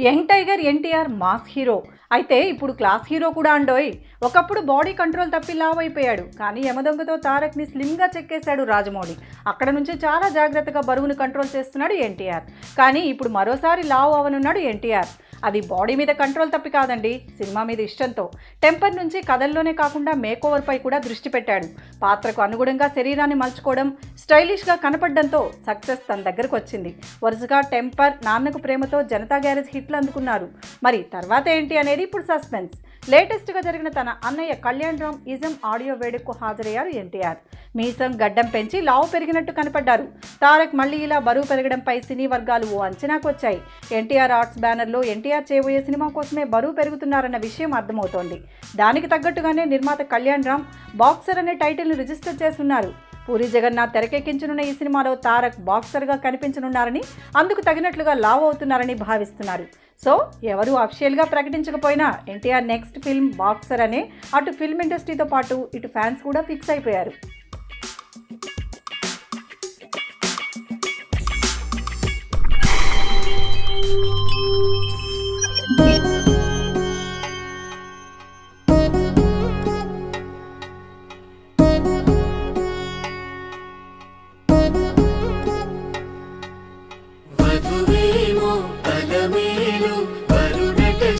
Young tiger NTR mass hero అయితే ఇప్పుడు class hero కూడా అండోయ్. ఒకప్పుడు బాడీ కంట్రోల్ తప్పి లావ్ అయిపోయాడు, కానీ యమదొంగతో తారక్ని స్లిమ్గా చెక్కేశాడు రాజమౌళి. అక్కడ నుంచి చాలా జాగ్రత్తగా బరువును కంట్రోల్ చేస్తున్నాడు ఎన్టీఆర్. కానీ ఇప్పుడు మరోసారి లావ్ అవనున్నాడు ఎన్టీఆర్. అది బాడీ మీద కంట్రోల్ తప్పి కాదండి, సినిమా మీద ఇష్టంతో. టెంపర్ నుంచి కథల్లోనే కాకుండా మేకోవర్ పై కూడా దృష్టి పెట్టాడు. పాత్రకు అనుగుణంగా శరీరాన్ని మలుచుకోవడం, స్టైలిష్గా కనపడడంతో సక్సెస్ తన దగ్గరకు వచ్చింది. వరుసగా టెంపర్, నాన్నకు ప్రేమతో, జనతా గ్యారేజ్ హిట్లు అందుకున్నారు. మరి తర్వాత ఏంటి అనేది ఇప్పుడు సస్పెన్స్. లేటెస్ట్గా జరిగిన తన అన్నయ్య కళ్యాణ్ రామ్ ఇజం ఆడియో వేడుకకు హాజరయ్యారు ఎన్టీఆర్. మీసం గడ్డం పెంచి లావు పెరిగినట్టు కనపడ్డారు. తారక్ మళ్ళీ ఇలా బరువు పెరగడంపై సినీ వర్గాలు ఓ అంచనాకు వచ్చాయి. ఎన్టీఆర్ ఆర్ట్స్ బ్యానర్లో ఎన్టీఆర్ చేయబోయే సినిమా కోసమే బరువు పెరుగుతున్నారన్న విషయం అర్థమవుతోంది. దానికి తగ్గట్టుగానే నిర్మాత కళ్యాణ్ రామ్ బాక్సర్ అనే టైటిల్ను రిజిస్టర్ చేస్తున్నారు. పూరి జగన్నాథ్ తెరకెక్కించనున్న ఈ సినిమాలో తారక్ బాక్సర్గా కనిపించనున్నారని, అందుకు తగినట్లుగా లావ్ అవుతున్నారని భావిస్తున్నారు. సో ఎవరు అఫీషియల్గా ప్రకటించకపోయినా ఎన్టీఆర్ నెక్స్ట్ ఫిల్మ్ బాక్సర్ అనే అటు ఫిల్మ్ ఇండస్ట్రీతో పాటు ఇటు ఫ్యాన్స్ కూడా ఫిక్స్ అయిపోయారు.